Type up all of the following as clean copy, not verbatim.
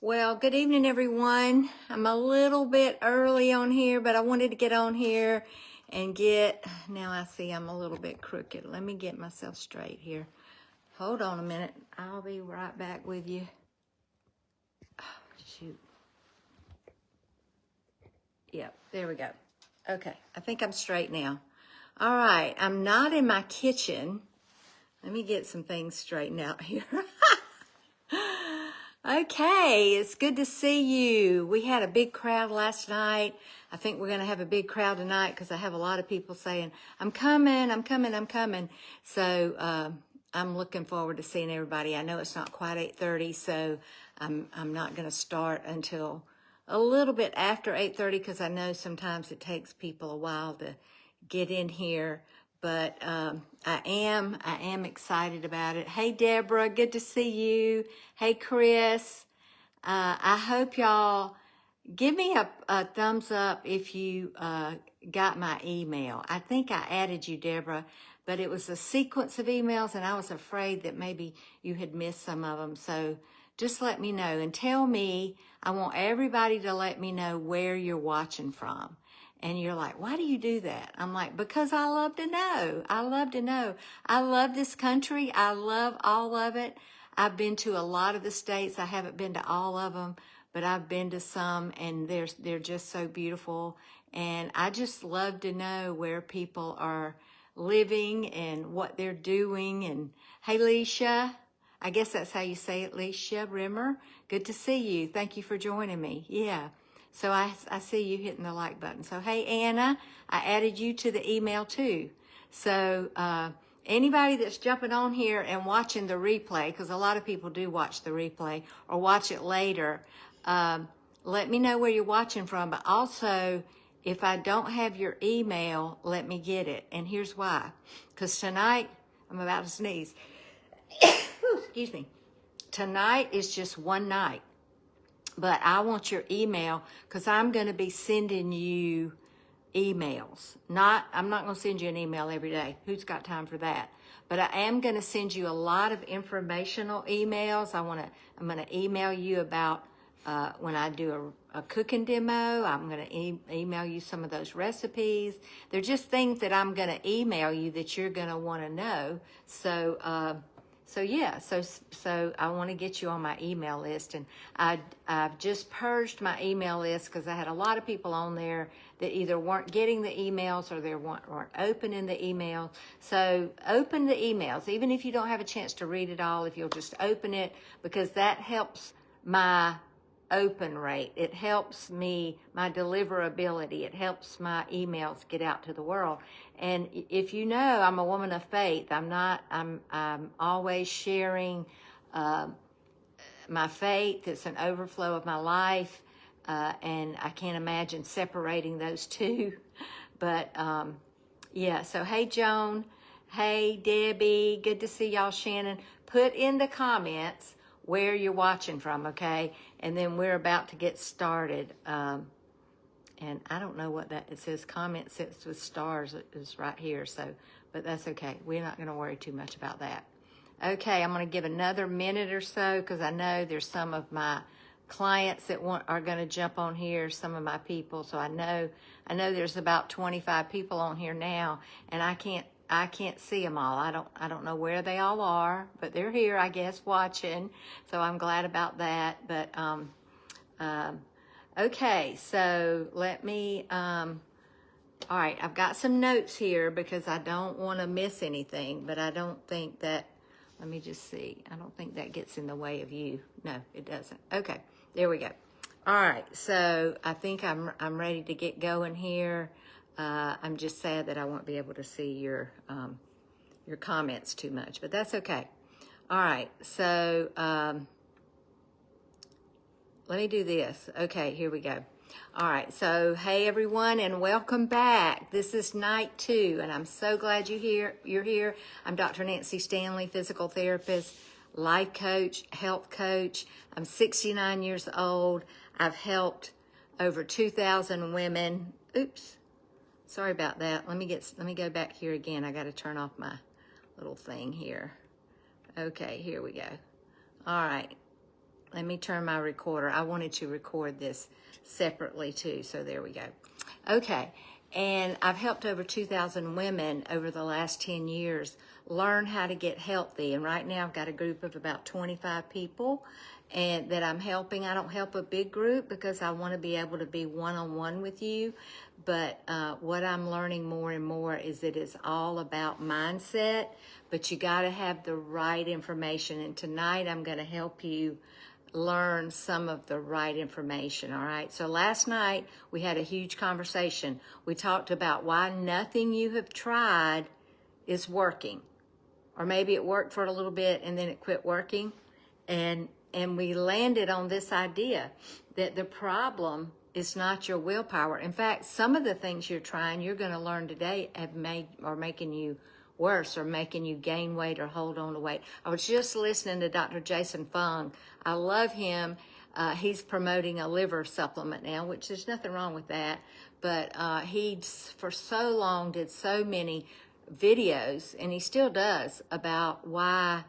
Well, good evening, everyone. I'm a little bit early on here, but I wanted to get on here and now I see I'm a little bit crooked. Let me get myself straight here. Hold on a minute. I'll be right back with you. Oh, shoot. Yep, there we go. Okay, I think I'm straight now. All right, I'm not in my kitchen. Let me get some things straightened out here. Okay, it's good to see you. We had a big crowd last night. I think we're going to have a big crowd tonight because I have a lot of people saying, I'm coming, I'm coming, I'm coming. So I'm looking forward to seeing everybody. I know it's not quite 8:30, so I'm not going to start until a little bit after 8:30 because I know sometimes it takes people a while to get in here. But I am excited about it. Hey, Deborah, good to see you. Hey, Chris. I hope y'all give me a thumbs up if you got my email. I think I added you, Deborah, but it was a sequence of emails, and I was afraid that maybe you had missed some of them. So just let me know and tell me. I want everybody to let me know where you're watching from. And you're like, why do you do that? I'm like, because I love to know. I love to know. I love this country. I love all of it. I've been to a lot of the states. I haven't been to all of them, but I've been to some, and they're just so beautiful. And I just love to know where people are living and what they're doing. And hey, Leisha, I guess that's how you say it, Leisha Rimmer. Good to see you. Thank you for joining me. Yeah. So I see you hitting the like button. So, hey, Anna, I added you to the email too. So anybody that's jumping on here and watching the replay, because a lot of people do watch the replay or watch it later, let me know where you're watching from. But also, if I don't have your email, let me get it. And here's why. Because tonight, I'm about to sneeze. Excuse me. Tonight is just one night. But I want your email because I'm going to be sending you emails. I'm not going to send you an email every day. Who's got time for that? But I am going to send you a lot of informational emails. I'm going to email you about when I do a cooking demo. I'm going to email you some of those recipes. They're just things that I'm going to email you that you're going to want to know. So I want to get you on my email list, and I've just purged my email list because I had a lot of people on there that either weren't getting the emails or they weren't opening the email. So open the emails, even if you don't have a chance to read it all, if you'll just open it, because that helps my open rate. It helps me, my deliverability. It helps my emails get out to the world. And if you know, I'm a woman of faith. I'm always sharing my faith. It's an overflow of my life. And I can't imagine separating those two. But yeah, so hey, Joan. Hey, Debbie. Good to see y'all, Shannon. Put in the comments where you're watching from, okay? And then we're about to get started. And I don't know what it says. Comment sets with stars is right here. So, but that's okay. We're not going to worry too much about that. Okay, I'm going to give another minute or so because I know there's some of my clients that are going to jump on here. Some of my people. So I know there's about 25 people on here now, and I can't see them all. I don't know where they all are, but they're here, I guess, watching. So I'm glad about that. But okay, so let me, all right, I've got some notes here because I don't want to miss anything, but I don't think that, let me just see. I don't think that gets in the way of you. No, it doesn't. Okay, there we go. All right, so I think I'm ready to get going here. I'm just sad that I won't be able to see your comments too much, but that's okay. All right, so let me do this. Okay, here we go. All right, so hey everyone, and welcome back. This is night 2, and I'm so glad you're here. I'm Dr. Nancy Stanley, physical therapist, life coach, health coach. I'm 69 years old. I've helped over 2,000 women. Oops, sorry about that. Let me go back here again. I got to turn off my little thing here. Okay, here we go. All right. let me turn my recorder. I wanted to record this separately too, so there we go. Okay, and I've helped over 2,000 women over the last 10 years learn how to get healthy. And right now I've got a group of about 25 people and that I'm helping. I don't help a big group because I want to be able to be one-on-one with you. But what I'm learning more and more is that it's all about mindset, but you got to have the right information. And tonight I'm going to help you learn some of the right information, all right? So last night we had a huge conversation. We talked about why nothing you have tried is working. Or maybe it worked for a little bit and then it quit working. And we landed on this idea that the problem is not your willpower. In fact, some of the things you're trying, you're going to learn today are making you worse or making you gain weight or hold on to weight. I was just listening to Dr. Jason Fung. I love him. He's promoting a liver supplement now, which there's nothing wrong with that. But he, for so long, did so many videos, and he still does, about why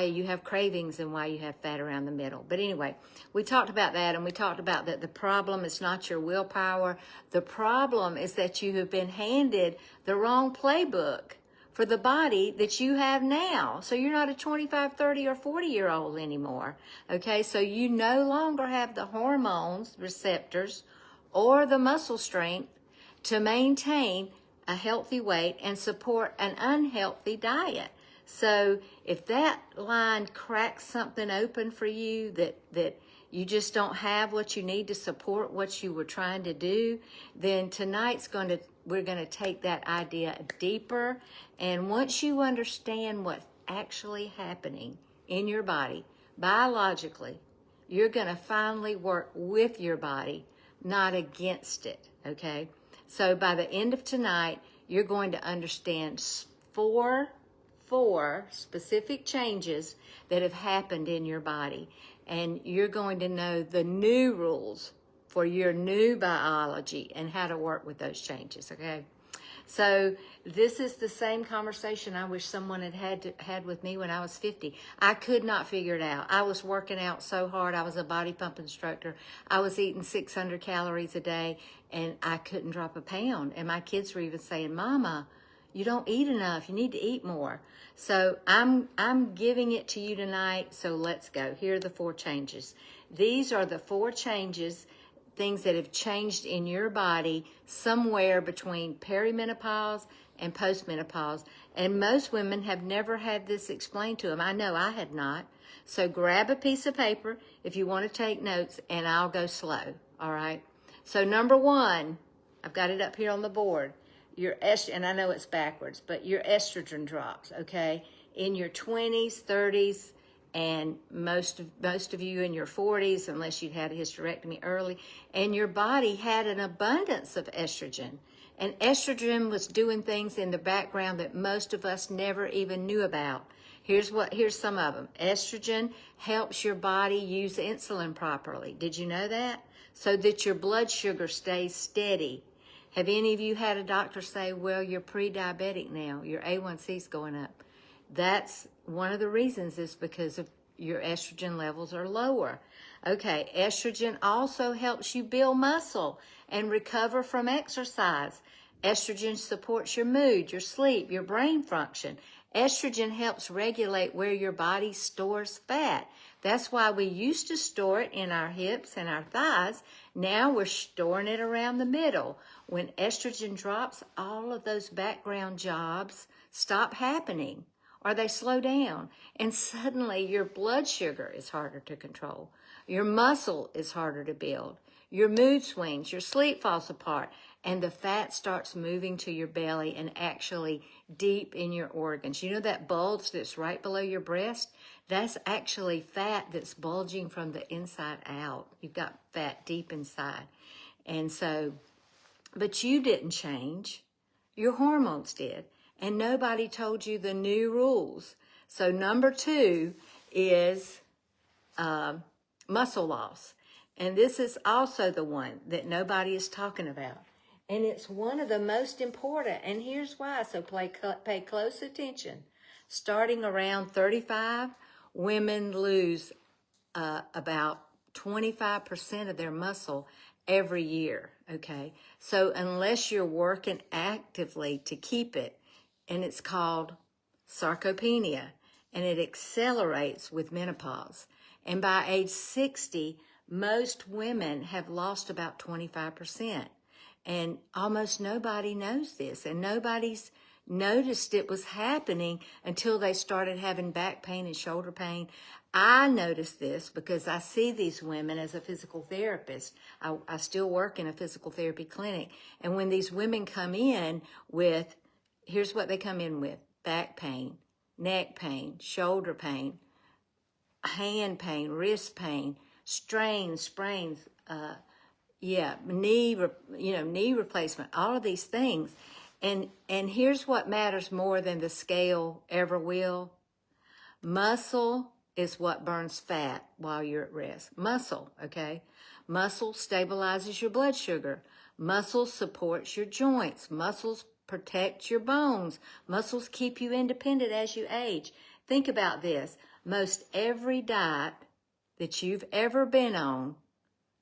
you have cravings and why you have fat around the middle. But anyway, we talked about that, and we talked about that the problem is not your willpower. The problem is that you have been handed the wrong playbook for the body that you have now. So you're not a 25, 30, or 40-year-old anymore. Okay, so you no longer have the hormones, receptors, or the muscle strength to maintain a healthy weight and support an unhealthy diet. So if that line cracks something open for you that you just don't have what you need to support what you were trying to do, then we're going to take that idea deeper. And once you understand what's actually happening in your body biologically, you're going to finally work with your body, not against it, okay? So by the end of tonight, you're going to understand four specific changes that have happened in your body. And you're going to know the new rules for your new biology and how to work with those changes, okay? So this is the same conversation I wish someone had with me when I was 50. I could not figure it out. I was working out so hard. I was a body pump instructor. I was eating 600 calories a day, and I couldn't drop a pound. And my kids were even saying, Mama, you don't eat enough. You need to eat more. So I'm giving it to you tonight, so let's go. Here are the 4 changes. These are the 4 changes, things that have changed in your body somewhere between perimenopause and postmenopause. And most women have never had this explained to them. I know I had not. So grab a piece of paper if you want to take notes, and I'll go slow, all right? So number 1, I've got it up here on the board. Your estrogen, and I know it's backwards, but your estrogen drops, okay? In your 20s, 30s, and most of you in your 40s, unless you had a hysterectomy early, and your body had an abundance of estrogen. And estrogen was doing things in the background that most of us never even knew about. Here's some of them. Estrogen helps your body use insulin properly. Did you know that? So that your blood sugar stays steady. Have any of you had a doctor say, well, you're pre-diabetic now, your A1C's going up? That's one of the reasons, is because of your estrogen levels are lower. Okay, estrogen also helps you build muscle and recover from exercise. Estrogen supports your mood, your sleep, your brain function. Estrogen helps regulate where your body stores fat. That's why we used to store it in our hips and our thighs. Now we're storing it around the middle. When estrogen drops, all of those background jobs stop happening, or they slow down. And suddenly your blood sugar is harder to control. Your muscle is harder to build. Your mood swings, your sleep falls apart, and the fat starts moving to your belly and actually deep in your organs. You know that bulge that's right below your breast? That's actually fat that's bulging from the inside out. You've got fat deep inside. And so, but you didn't change. Your hormones did. And nobody told you the new rules. So number 2 is muscle loss. And this is also the one that nobody is talking about. And it's one of the most important. And here's why. So pay close attention. Starting around 35, women lose about 25% of their muscle every year, okay? So unless you're working actively to keep it, and it's called sarcopenia, and it accelerates with menopause. And by age 60, most women have lost about 25%. And almost nobody knows this, and nobody's noticed it was happening until they started having back pain and shoulder pain. I noticed this because I see these women as a physical therapist. I still work in a physical therapy clinic. And when these women come in with, here's what they come in with: back pain, neck pain, shoulder pain, hand pain, wrist pain, strains, sprains, knee replacement, all of these things. And here's what matters more than the scale ever will. Muscle is what burns fat while you're at rest. Muscle, okay? Muscle stabilizes your blood sugar. Muscle supports your joints. Muscles protect your bones. Muscles keep you independent as you age. Think about this. Most every diet that you've ever been on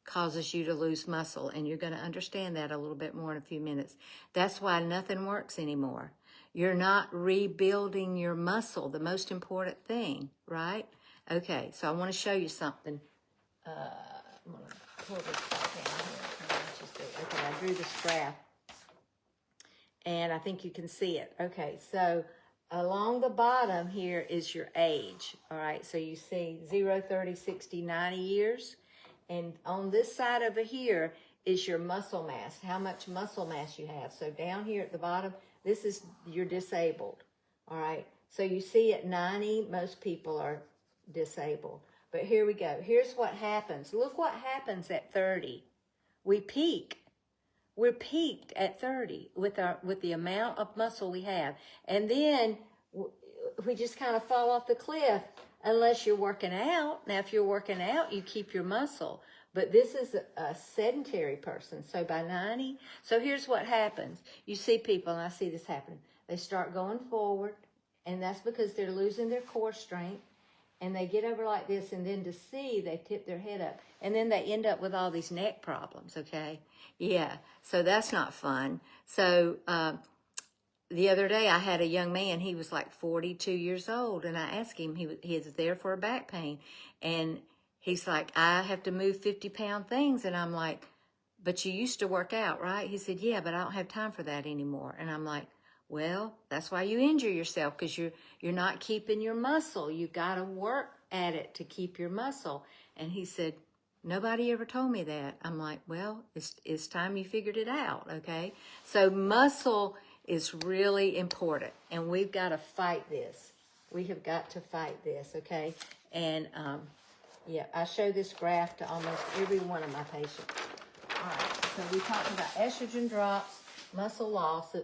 causes you to lose muscle, and you're going to understand that a little bit more in a few minutes. That's why nothing works anymore. You're not rebuilding your muscle, the most important thing, right? Okay, so I want to show you something. I'm going to pull this back down here and let you see. Okay, I drew this graph, and I think you can see it. Okay, so along the bottom here is your age, all right? So you see 0, 30, 60, 90 years. And on this side over here is your muscle mass, how much muscle mass you have. So down here at the bottom, this is, you're disabled, all right? So you see at 90, most people are disabled. But here we go. Here's what happens. Look what happens at 30. We peak. We're peaked at 30 with the amount of muscle we have. And then we just kind of fall off the cliff unless you're working out. Now, if you're working out, you keep your muscle. But this is a sedentary person. So by 90, so here's what happens. You see people, and I see this happen. They start going forward, and that's because they're losing their core strength. And they get over like this, and then to see, they tip their head up. And then they end up with all these neck problems, okay? Yeah, so that's not fun. So the other day, I had a young man, he was like 42 years old, and I asked him, he was there for a back pain, and he's like, I have to move 50-pound things, and I'm like, but you used to work out, right? He said, yeah, but I don't have time for that anymore. And I'm like, well, that's why you injure yourself, because you're not keeping your muscle. You got to work at it to keep your muscle. And he said, nobody ever told me that. I'm like, well, it's time you figured it out, okay? So muscle is really important, and we've got to fight this. We have got to fight this, okay? And yeah, I show this graph to almost every one of my patients. All right, so we talked about estrogen drops, muscle loss,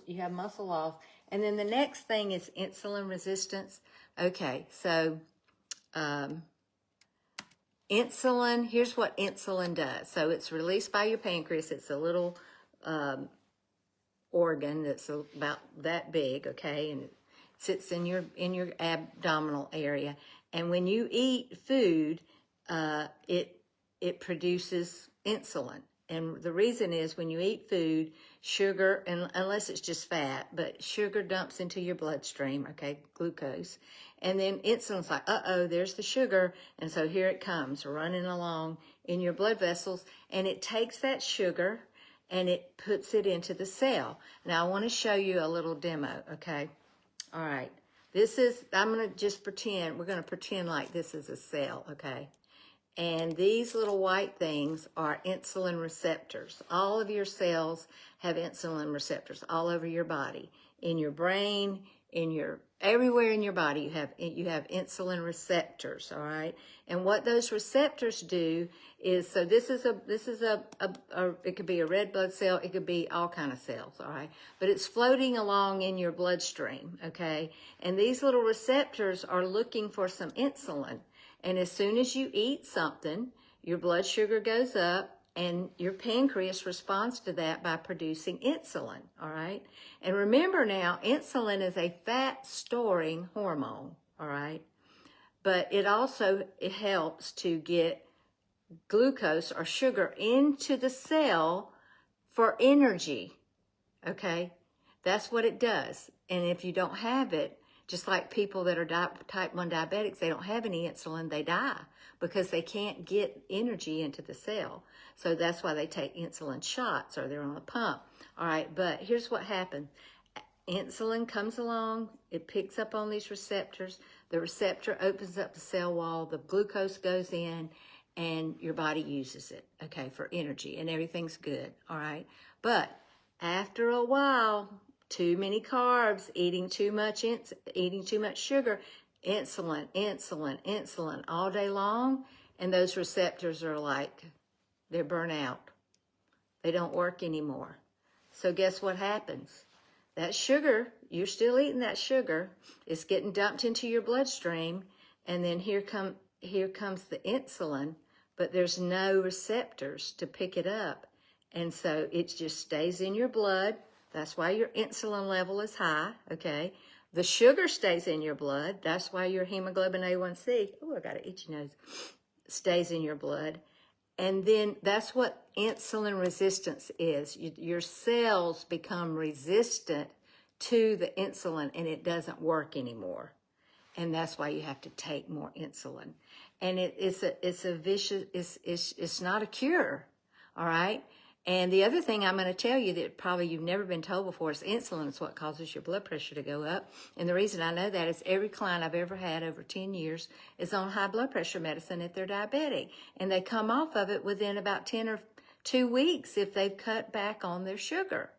you have muscle loss, and then the next thing is insulin resistance. Okay, so insulin, here's what insulin does. So it's released by your pancreas. It's a little organ that's about that big, okay, and it sits in your abdominal area. And when you eat food, it produces insulin. And the reason is when you eat food, sugar, and unless it's just fat, but sugar dumps into your bloodstream, okay, glucose. And then insulin's like, uh-oh, there's the sugar. And so here it comes running along in your blood vessels, and it takes that sugar and it puts it into the cell. Now, I want to show you a little demo, okay? All right. This is, I'm going to just pretend, we're going to pretend like this is a cell, okay? And these little white things are insulin receptors. All of your cells have insulin receptors all over your body. In your brain, everywhere in your body you have insulin receptors, all right? And what those receptors do is, so this is it could be a red blood cell, it could be all kind of cells, all right? But it's floating along in your bloodstream, okay? And these little receptors are looking for some insulin. And as soon as you eat something, your blood sugar goes up, and your pancreas responds to that by producing insulin, all right? And remember now, insulin is a fat-storing hormone, all right? but it helps to get glucose or sugar into the cell for energy, okay? That's what it does. And if you don't have it, just like people that are type 1 diabetics, they don't have any insulin, they die because they can't get energy into the cell. So that's why they take insulin shots or they're on a pump. All right, but here's what happens. Insulin comes along, it picks up on these receptors. The receptor opens up the cell wall, the glucose goes in, and your body uses it, okay, for energy, and everything's good, all right? But after a while, too many carbs, eating too much sugar, insulin all day long, and those receptors are like, they're burnt out. They don't work anymore. So guess what happens? That sugar, you're still eating that sugar, it's getting dumped into your bloodstream, and then here comes the insulin, but there's no receptors to pick it up. And so it just stays in your blood. That's why your insulin level is high, okay? The sugar stays in your blood. That's why your hemoglobin A1C, oh, I got an itchy nose, stays in your blood. And then that's what insulin resistance is. Your cells become resistant to the insulin and it doesn't work anymore. And that's why you have to take more insulin. And it's a vicious, it's not a cure, all right? And the other thing I'm going to tell you that probably you've never been told before is insulin is what causes your blood pressure to go up. And the reason I know that is every client I've ever had over 10 years is on high blood pressure medicine if they're diabetic. And they come off of it within about 10 or 2 weeks if they've cut back on their sugar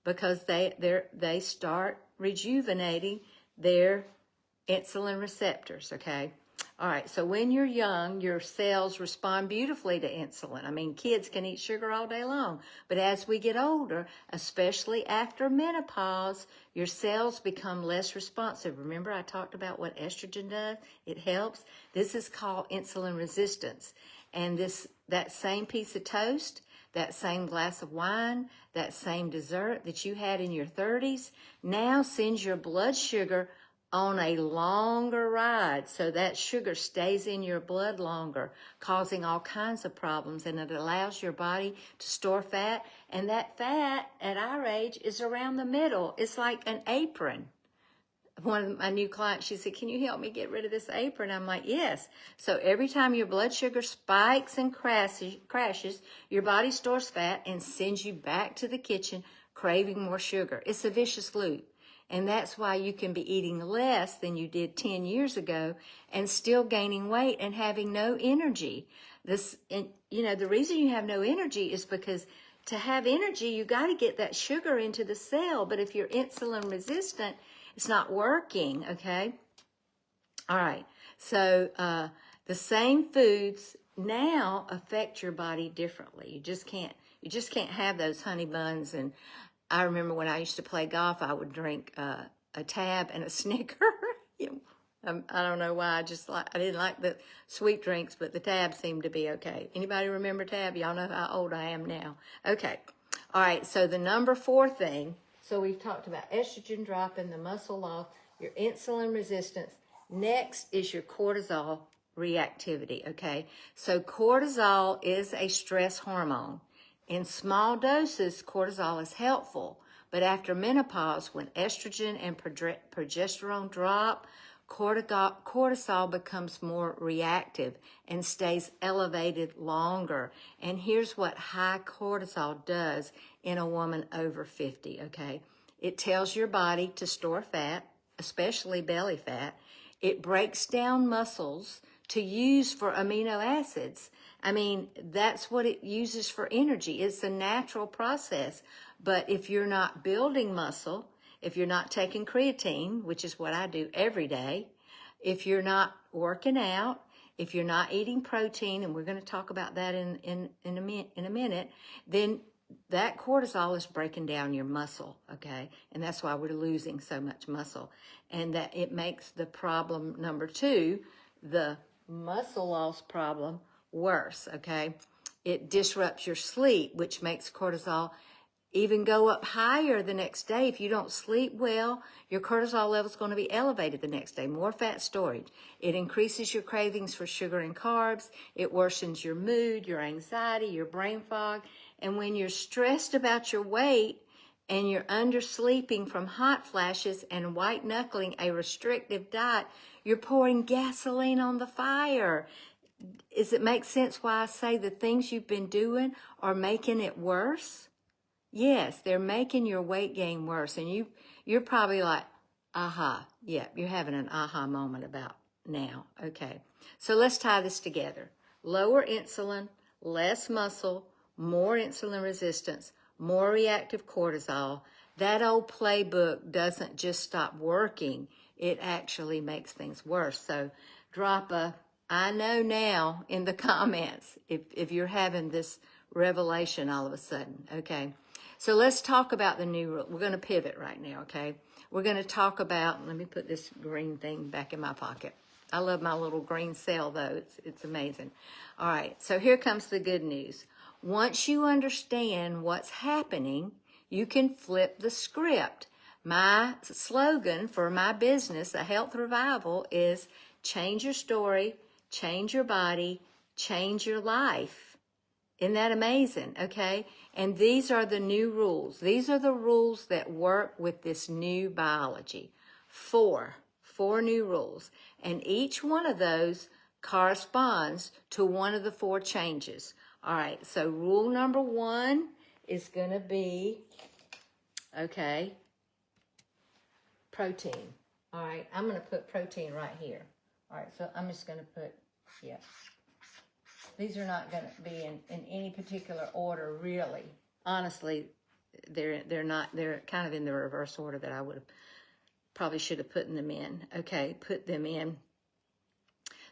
because they start rejuvenating their insulin receptors, okay? All right, so when you're young, your cells respond beautifully to insulin. I mean, kids can eat sugar all day long, but as we get older, especially after menopause, your cells become less responsive. Remember I talked about what estrogen does? It helps. This is called insulin resistance. And that same piece of toast, that same glass of wine, that same dessert that you had in your 30s, now sends your blood sugar on a longer ride, so that sugar stays in your blood longer, causing all kinds of problems, and it allows your body to store fat, and that fat at our age is around the middle. It's like an apron. One of my new clients, she said, can you help me get rid of this apron? I'm like, yes. So every time your blood sugar spikes and crashes, your body stores fat and sends you back to the kitchen craving more sugar. It's a vicious loop. And that's why you can be eating less than you did 10 years ago and still gaining weight and having no energy. The reason you have no energy is because to have energy, you got to get that sugar into the cell. But if you're insulin resistant, it's not working, okay? All right, so the same foods now affect your body differently. You just can't have those honey buns. And I remember when I used to play golf, I would drink a Tab and a Snicker. I don't know why. I didn't like the sweet drinks, but the Tab seemed to be okay. Anybody remember Tab? Y'all know how old I am now. Okay. All right. So the number 4 thing. So we've talked about estrogen dropping, the muscle loss, your insulin resistance. Next is your cortisol reactivity. Okay. So cortisol is a stress hormone. In small doses, cortisol is helpful, but after menopause, when estrogen and progesterone drop, cortisol becomes more reactive and stays elevated longer. And here's what high cortisol does in a woman over 50, okay? It tells your body to store fat, especially belly fat. It breaks down muscles to use for amino acids. I mean, that's what it uses for energy. It's a natural process. But if you're not building muscle, if you're not taking creatine, which is what I do every day, if you're not working out, if you're not eating protein, and we're going to talk about that in a minute, then that cortisol is breaking down your muscle, okay? And that's why we're losing so much muscle. And that it makes the problem number 2, the muscle loss problem, worse, okay? It disrupts your sleep, which makes cortisol even go up higher the next day. If you don't sleep well, your cortisol level is going to be elevated the next day. More fat storage. It increases your cravings for sugar and carbs. It worsens your mood, your anxiety, your brain fog. And when you're stressed about your weight and you're undersleeping from hot flashes and white knuckling a restrictive diet, you're pouring gasoline on the fire. Does it make sense why I say the things you've been doing are making it worse? Yes, they're making your weight gain worse. And you're probably like, aha, yeah, you're having an aha moment about now. Okay, so let's tie this together. Lower insulin, less muscle, more insulin resistance, more reactive cortisol. That old playbook doesn't just stop working. It actually makes things worse. So drop a I know now in the comments if you're having this revelation all of a sudden, okay? So let's talk about the new rule. We're going to pivot right now, okay? We're going to talk about, let me put this green thing back in my pocket. I love my little green cell, though. It's amazing. All right, so here comes the good news. Once you understand what's happening, you can flip the script. My slogan for my business, A Health Revival, is change your story, change your body, change your life. Isn't that amazing? Okay. And these are the new rules. These are the rules that work with this new biology. Four new rules. And each one of those corresponds to one of the four changes. All right. So rule number one is going to be, okay, protein. All right. I'm going to put protein right here. All right. So I'm just going to put, yeah. These are not going to be in any particular order, really. Honestly, they're not. They're kind of in the reverse order that I probably should have put them in. Okay, put them in.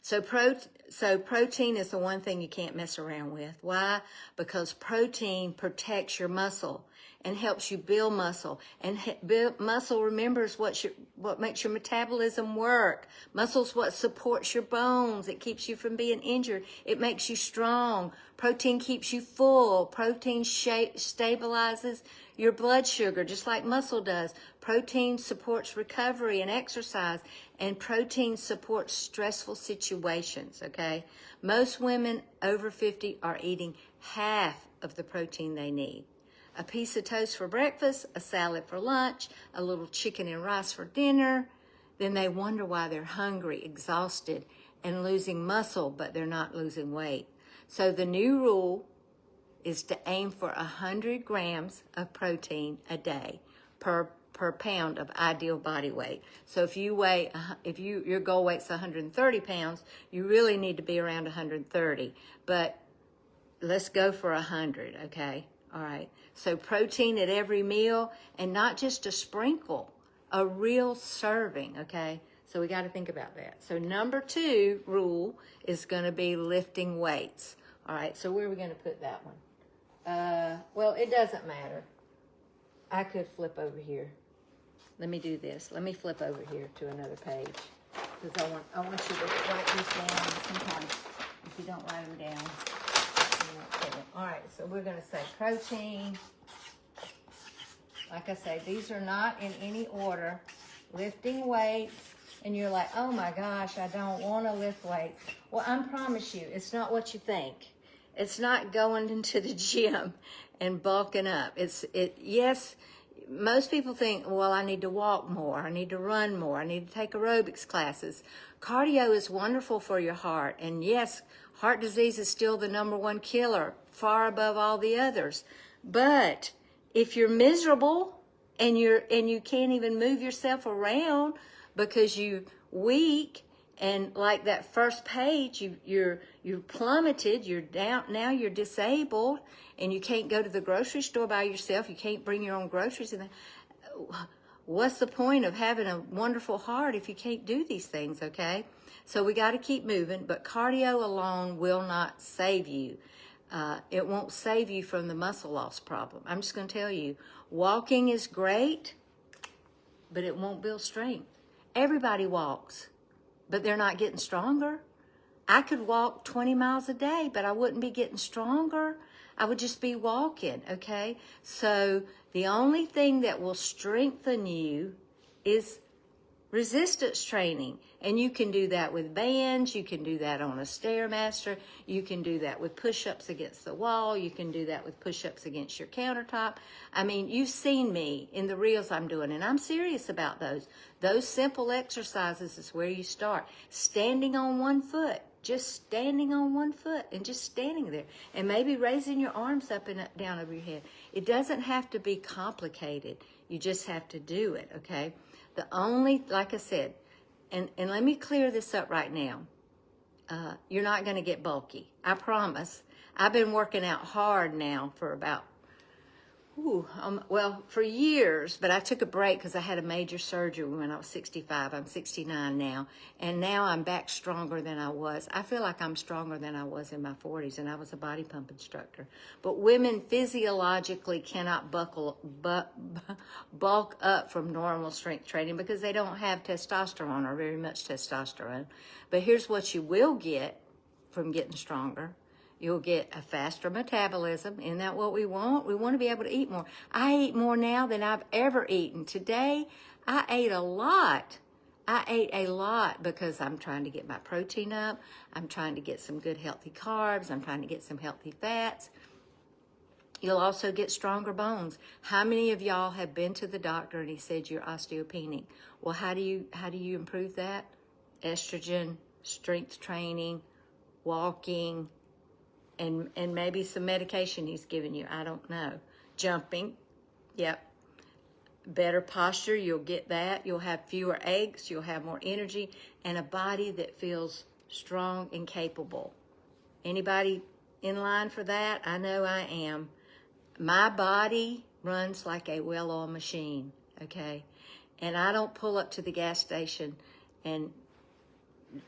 So protein is the one thing you can't mess around with. Why? Because protein protects your muscle and helps you build muscle. And muscle remembers what makes your metabolism work. Muscle's what supports your bones. It keeps you from being injured. It makes you strong. Protein keeps you full. Protein stabilizes your blood sugar, just like muscle does. Protein supports recovery and exercise, and protein supports stressful situations, okay? Most women over 50 are eating half of the protein they need. A piece of toast for breakfast, a salad for lunch, a little chicken and rice for dinner. Then they wonder why they're hungry, exhausted, and losing muscle, but they're not losing weight. So the new rule is to aim for 100 grams of protein a day per pound of ideal body weight. So if your goal weight's 130 pounds, you really need to be around 130. But let's go for 100, okay? All right. So protein at every meal, and not just a sprinkle, a real serving, okay? So we got to think about that. So number 2 rule is going to be lifting weights. All right. So where are we going to put that one? Well, it doesn't matter. I could flip over here. Let me do this. Let me flip over here to another page, because I want you to write these down. Sometimes if you don't write them down, you won't get them. All right, so we're going to say protein. Like I say, these are not in any order. Lifting weights, and you're like, oh my gosh, I don't want to lift weights. Well, I promise you, it's not what you think. It's not going into the gym and bulking up. Yes, most people think, well, I need to walk more. I need to run more. I need to take aerobics classes. Cardio is wonderful for your heart. And yes, heart disease is still the #1 killer, far above all the others. But if you're miserable and you can't even move yourself around because you're weak, and like that first page, you're plummeted, you're down, now you're disabled, and you can't go to the grocery store by yourself, you can't bring your own groceries, and what's the point of having a wonderful heart if you can't do these things, okay? So we got to keep moving, but cardio alone will not save you. It won't save you from the muscle loss problem. I'm just going to tell you, walking is great, but it won't build strength. Everybody walks, but they're not getting stronger. I could walk 20 miles a day, but I wouldn't be getting stronger. I would just be walking, okay? So the only thing that will strengthen you is resistance training. And you can do that with bands. You can do that on a Stairmaster. You can do that with push-ups against the wall. You can do that with push-ups against your countertop. I mean, you've seen me in the reels I'm doing, and I'm serious about those. Those simple exercises is where you start. Standing on one foot. Just standing on one foot and just standing there. And maybe raising your arms up and down over your head. It doesn't have to be complicated. You just have to do it, okay? The only, like I said, and let me clear this up right now. You're not going to get bulky. I promise. I've been working out hard now for about, well, for years, but I took a break because I had a major surgery when I was 65. I'm 69 now, and now I'm back stronger than I was. I feel like I'm stronger than I was in my 40s, and I was a body pump instructor. But women physiologically cannot bulk up from normal strength training because they don't have testosterone or very much testosterone. But here's what you will get from getting stronger. You'll get a faster metabolism. Isn't that what we want? We want to be able to eat more. I eat more now than I've ever eaten. Today, I ate a lot. I ate a lot because I'm trying to get my protein up. I'm trying to get some good healthy carbs. I'm trying to get some healthy fats. You'll also get stronger bones. How many of y'all have been to the doctor and he said you're osteopenic? Well, how do you improve that? Estrogen, strength training, walking, and maybe some medication he's given you. I don't know. Jumping. Yep. Better posture. You'll get that. You'll have fewer aches. You'll have more energy and a body that feels strong and capable. Anybody in line for that? I know I am. My body runs like a well-oiled machine, okay? And I don't pull up to the gas station and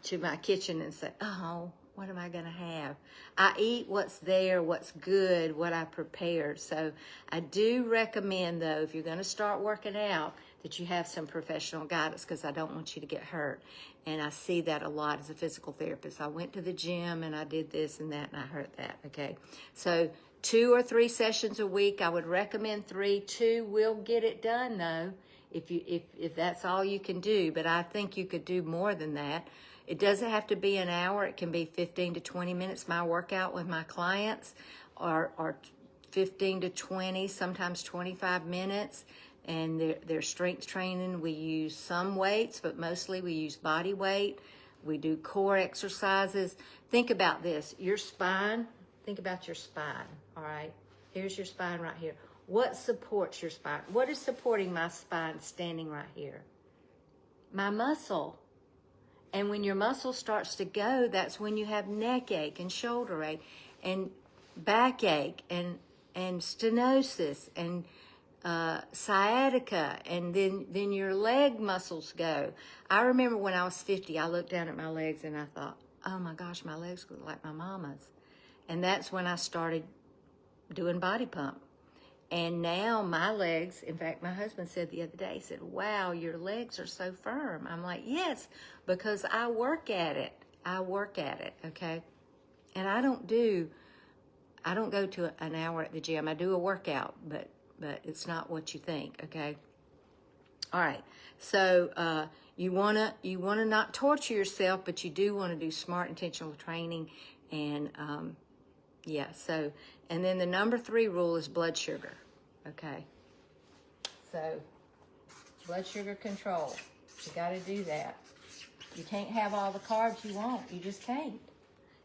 to my kitchen and say, oh, what am I going to have? I eat what's there, what's good, what I prepared. So I do recommend, though, if you're going to start working out, that you have some professional guidance because I don't want you to get hurt. And I see that a lot as a physical therapist. I went to the gym and I did this and that and I hurt that, okay? So 2 or 3 sessions a week. I would recommend 3. 2 will get it done, though, if that's all you can do. But I think you could do more than that. It doesn't have to be an hour. It can be 15 to 20 minutes. My workout with my clients are 15 to 20, sometimes 25 minutes. And they're strength training. We use some weights, but mostly we use body weight. We do core exercises. Think about this. Your spine, think about your spine, all right? Here's your spine right here. What supports your spine? What is supporting my spine standing right here? My muscle. And when your muscle starts to go, that's when you have neck ache and shoulder ache and backache and stenosis and sciatica, and then your leg muscles go. I remember when I was 50, I looked down at my legs and I thought, oh my gosh, my legs look like my mama's. And that's when I started doing body pump. And now my legs, in fact, my husband said the other day, he said, wow, your legs are so firm. I'm like, yes, because I work at it. I work at it, okay? And I don't go to an hour at the gym. I do a workout, but it's not what you think, okay? All right, so you wanna not torture yourself, but you do want to do smart, intentional training, and yeah. So, and then the number 3 rule is blood sugar, okay? So, blood sugar control. You got to do that. You can't have all the carbs you want. You just can't.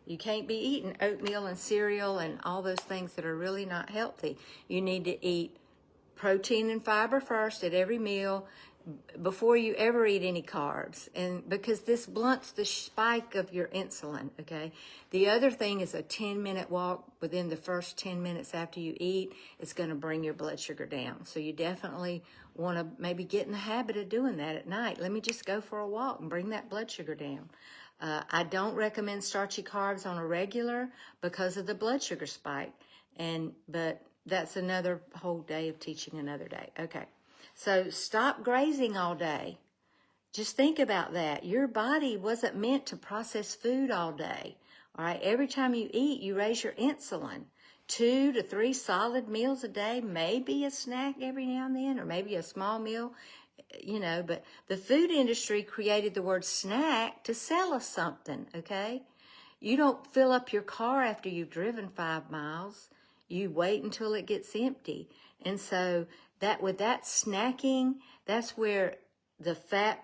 You can't be eating oatmeal and cereal and all those things that are really not healthy. You need to eat protein and fiber first at every meal before you ever eat any carbs, and because this blunts the spike of your insulin, okay? The other thing is a 10-minute walk within the first 10 minutes after you eat. It's going to bring your blood sugar down. So you definitely want to maybe get in the habit of doing that at night. Let me just go for a walk and bring that blood sugar down. I don't recommend starchy carbs on a regular because of the blood sugar spike, but that's another whole day of teaching another day. Okay. So stop grazing all day. Just think about that. Your body wasn't meant to process food all day. All right. Every time you eat, you raise your insulin. 2 to 3 solid meals a day, maybe a snack every now and then, or maybe a small meal, but the food industry created the word snack to sell us something, okay? You don't fill up your car after you've driven 5 miles. You wait until it gets empty. And so with that snacking, that's where the fat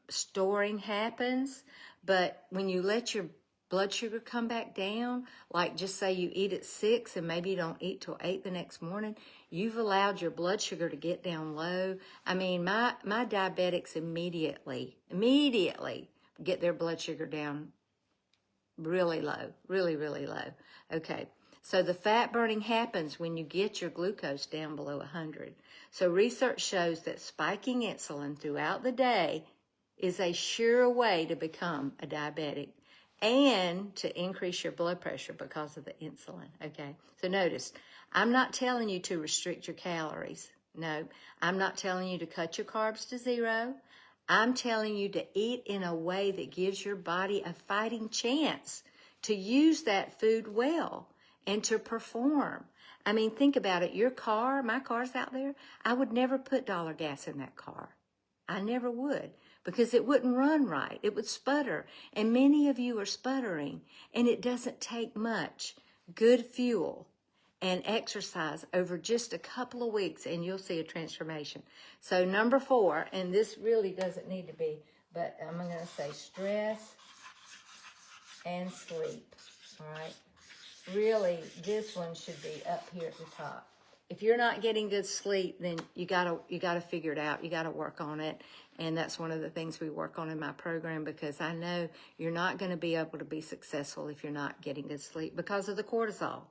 storing happens. But when you let your blood sugar come back down, like just say you eat at 6 and maybe you don't eat till 8 the next morning, you've allowed your blood sugar to get down low. I mean, my diabetics immediately get their blood sugar down really low, really, really low. Okay, so the fat burning happens when you get your glucose down below 100. So research shows that spiking insulin throughout the day is a sure way to become a diabetic and to increase your blood pressure because of the insulin, okay? So notice, I'm not telling you to restrict your calories. No, I'm not telling you to cut your carbs to 0. I'm telling you to eat in a way that gives your body a fighting chance to use that food well and to perform. I mean, think about it. Your car, my car's out there, I would never put dollar gas in that car. I never would, because it wouldn't run right. It would sputter. And many of you are sputtering, and it doesn't take much good fuel and exercise over just a couple of weeks, and you'll see a transformation. So number 4, and this really doesn't need to be, but I'm going to say stress and sleep, all right? Really, this one should be up here at the top. If you're not getting good sleep, then you gotta figure it out. You gotta work on it, and that's one of the things we work on in my program, because I know you're not going to be able to be successful if you're not getting good sleep because of the cortisol,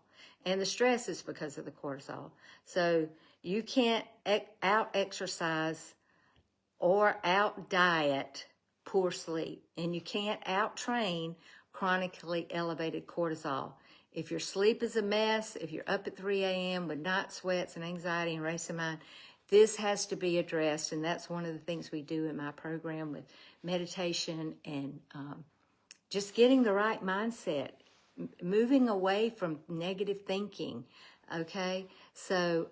and the stress is because of the cortisol. So you can't out exercise or out diet poor sleep, and you can't out train chronically elevated cortisol. If your sleep is a mess, if you're up at 3 a.m. with night sweats and anxiety and racing mind, this has to be addressed. And that's one of the things we do in my program with meditation and just getting the right mindset, moving away from negative thinking, okay? So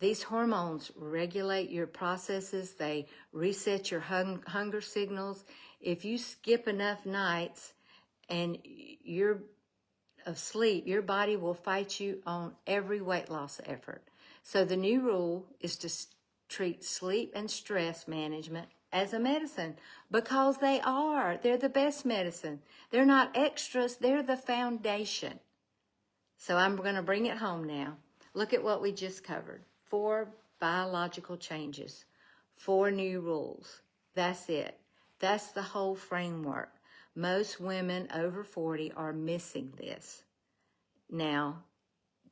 these hormones regulate your processes. They reset your hunger signals. If you skip enough nights and you're of sleep, your body will fight you on every weight loss effort. So the new rule is to treat sleep and stress management as a medicine, because they're the best medicine. They're not extras, they're the foundation. So I'm going to bring it home now. Look at what we just covered. 4 biological changes, 4 new rules. That's it. That's the whole framework. Most women over 40 are missing this. Now,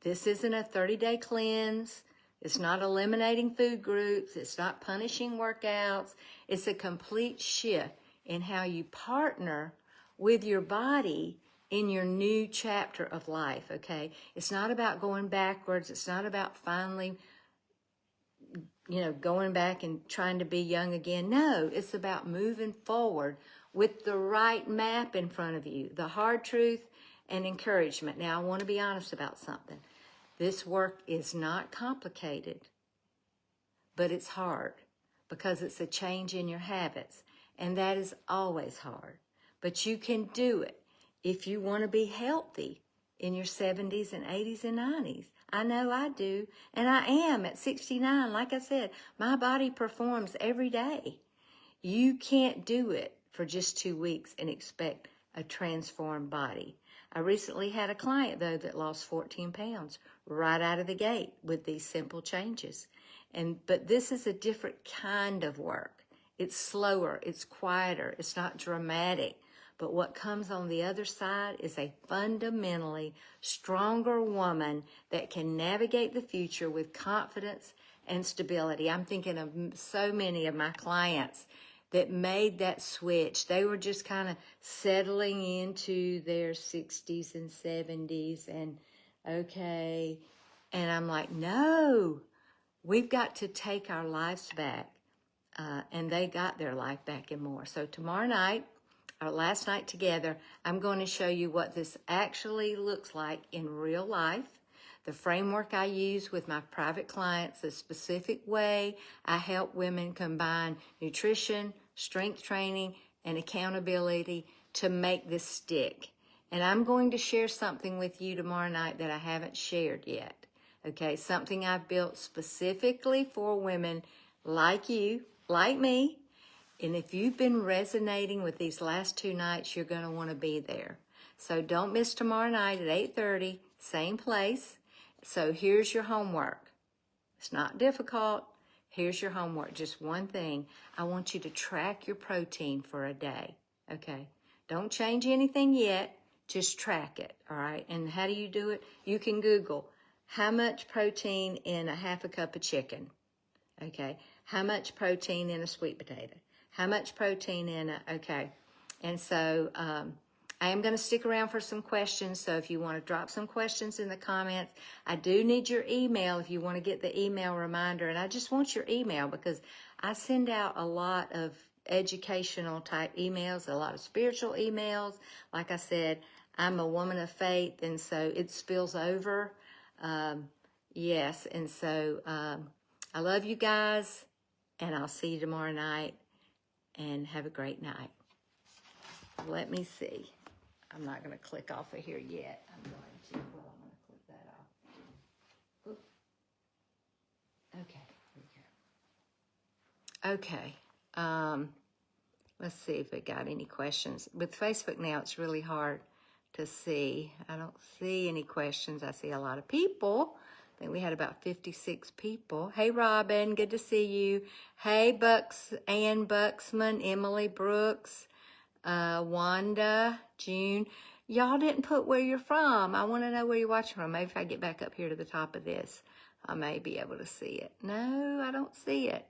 this isn't a 30-day cleanse. It's not eliminating food groups. It's not punishing workouts. It's a complete shift in how you partner with your body in your new chapter of life, okay? It's not about going backwards. It's not about finally, going back and trying to be young again. No, it's about moving forward with the right map in front of you, the hard truth and encouragement. Now, I want to be honest about something. This work is not complicated, but it's hard because it's a change in your habits, and that is always hard. But you can do it if you want to be healthy in your 70s and 80s and 90s. I know I do, and I am at 69. Like I said, my body performs every day. You can't do it for just 2 weeks and expect a transformed body. I recently had a client, though, that lost 14 pounds right out of the gate with these simple changes. But this is a different kind of work. It's slower, it's quieter, it's not dramatic. But what comes on the other side is a fundamentally stronger woman that can navigate the future with confidence and stability. I'm thinking of so many of my clients that made that switch. They were just kind of settling into their 60s and 70s and okay. And I'm like, no, we've got to take our lives back. And they got their life back and more. So tomorrow night, last night together, I'm going to show you what this actually looks like in real life. The framework I use with my private clients, the specific way I help women combine nutrition, strength training, and accountability to make this stick. And I'm going to share something with you tomorrow night that I haven't shared yet. Okay, something I've built specifically for women like you, like me. And if you've been resonating with these last 2 nights, you're going to want to be there. So don't miss tomorrow night at 8:30, same place. So here's your homework. It's not difficult. Here's your homework. Just one thing. I want you to track your protein for a day. Okay? Don't change anything yet. Just track it. All right? And how do you do it? You can Google how much protein in a half a cup of chicken. Okay? How much protein in a sweet potato? How much protein in a, okay. And so I am going to stick around for some questions. So if you want to drop some questions in the comments, I do need your email if you want to get the email reminder. And I just want your email because I send out a lot of educational type emails, a lot of spiritual emails. Like I said, I'm a woman of faith, and so it spills over. Yes, and so I love you guys, and I'll see you tomorrow night. And have a great night. Let me see. I'm not going to click off of here yet. I'm going to click that off. Oop. Okay. Okay. Let's see if it got any questions. With Facebook now, it's really hard to see. I don't see any questions. I see a lot of people. I think we had about 56 people. Hey, Robin, good to see you. Hey, Ann Buxman, Emily Brooks, Wanda, June. Y'all didn't put where you're from. I want to know where you're watching from. Maybe if I get back up here to the top of this, I may be able to see it. No, I don't see it.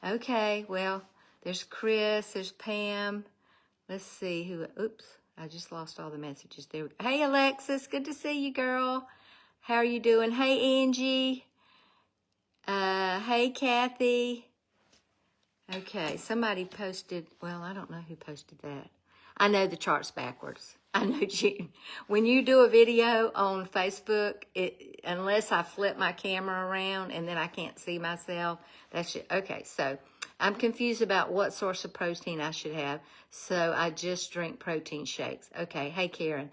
Okay, well, there's Chris, there's Pam. Let's see who, oops, I just lost all the messages there. Hey, Alexis, good to see you, girl. How are you doing? Hey, Angie. Hey, Kathy. Okay, somebody posted, well, I don't know who posted that. I know the chart's backwards. I know when you do a video on Facebook, unless I flip my camera around and then I can't see myself, that's it. Okay, so I'm confused about what source of protein I should have, so I just drink protein shakes. Okay, hey, Karen.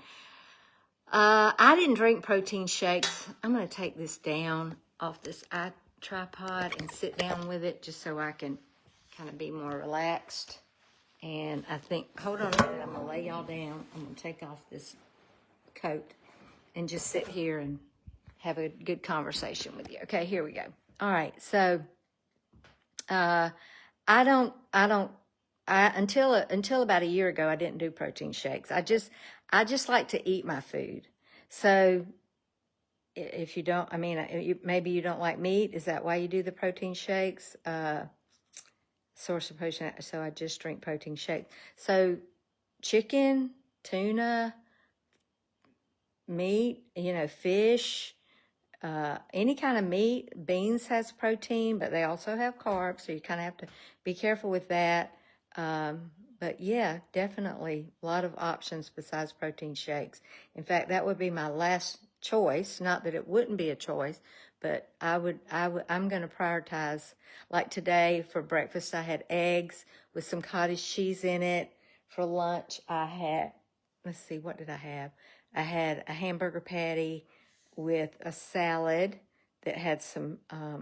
I didn't drink protein shakes. I'm going to take this down off this tripod and sit down with it just so I can kind of be more relaxed. And I think, hold on a minute, I'm going to lay y'all down. I'm going to take off this coat and just sit here and have a good conversation with you. Okay, here we go. All right, so until about a year ago, I didn't do protein shakes. I just like to eat my food. So if you don't, maybe you don't like meat. Is that why you do the protein shakes? Source of protein. So I just drink protein shake. So chicken, tuna, meat, fish, any kind of meat. Beans has protein, but they also have carbs. So you kind of have to be careful with that. But yeah, definitely a lot of options besides protein shakes. In fact, that would be my last choice. Not that it wouldn't be a choice, but I'm going to prioritize. Like today for breakfast, I had eggs with some cottage cheese in it. For lunch, I had, let's see, what did I have? I had a hamburger patty with a salad that had some, I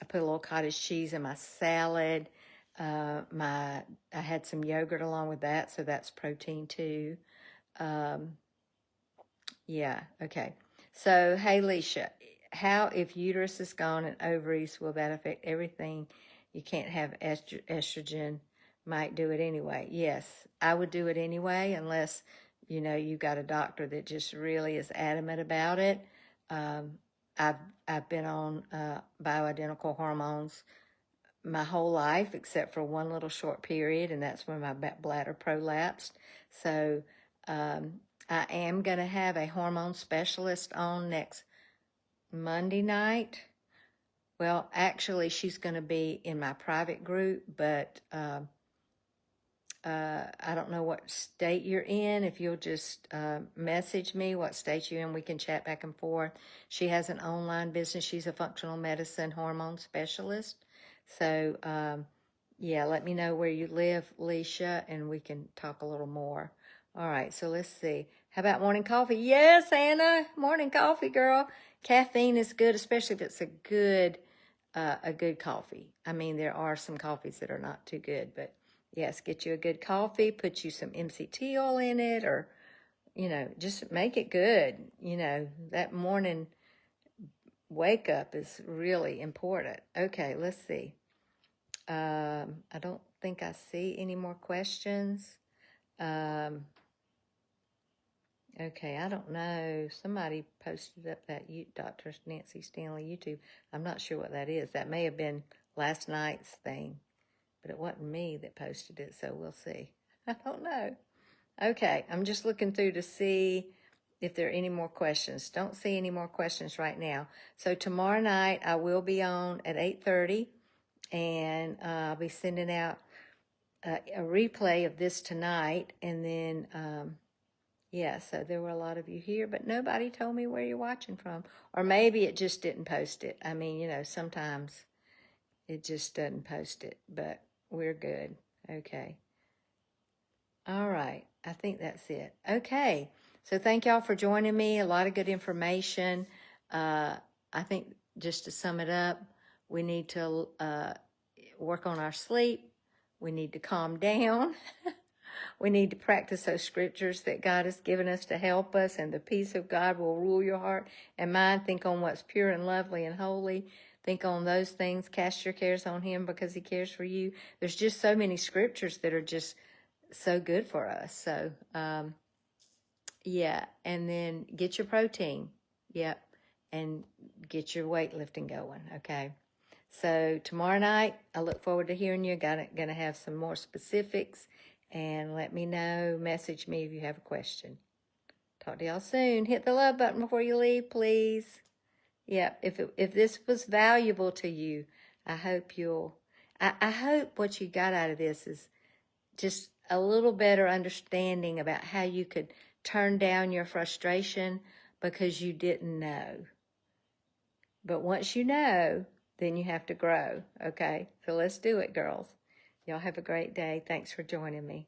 put a little cottage cheese in my salad. I had some yogurt along with that, so that's protein too. Yeah, okay. So, hey, Leisha, how if uterus is gone and ovaries, will that affect everything? You can't have estrogen, might do it anyway. Yes, I would do it anyway unless, you got a doctor that just really is adamant about it. I've been on bioidentical hormones my whole life except for one little short period, and that's when my bladder prolapsed. So I am going to have a hormone specialist on next Monday night. Well, actually, she's going to be in my private group, but I don't know what state you're in. If you'll just message me what state you're in, we can chat back and forth. She has an online business. She's a functional medicine hormone specialist. So, yeah, let me know where you live, Leisha, and we can talk a little more. All right, so let's see. How about morning coffee? Yes, Anna, morning coffee, girl. Caffeine is good, especially if it's a good coffee. I mean, there are some coffees that are not too good, but yes, get you a good coffee, put you some MCT oil in it, or, just make it good. That morning wake up is really important. Okay, let's see. I don't think I see any more questions. Okay, I don't know. Somebody posted up that Dr. Nancy Stanley YouTube. I'm not sure what that is. That may have been last night's thing, but it wasn't me that posted it, so we'll see. I don't know. Okay, I'm just looking through to see if there are any more questions. Don't see any more questions right now. So tomorrow night I will be on at 8:30, and I'll be sending out a replay of this tonight, and then yeah, so there were a lot of you here, but nobody told me where you're watching from. Or maybe it just didn't post it. I mean, sometimes it just doesn't post it, but we're good. Okay. All right. I think that's it. Okay. So thank y'all for joining me. A lot of good information. I think just to sum it up, we need to work on our sleep. We need to calm down. We need to practice those scriptures that God has given us to help us, and the peace of God will rule your heart and mind. Think on what's pure and lovely and holy. Think on those things. Cast your cares on Him because He cares for you. There's just so many scriptures that are just so good for us. So, yeah, and then get your protein. Yep, and get your weightlifting going, okay? So tomorrow night, I look forward to hearing you. Gonna have some more specifics, and let me know. Message me if you have a question. Talk to y'all soon. Hit the love button before you leave, please. Yeah, if this was valuable to you, I hope I hope what you got out of this is just a little better understanding about how you could turn down your frustration because you didn't know. But once you know, then you have to grow, okay? So let's do it, girls. Y'all have a great day. Thanks for joining me.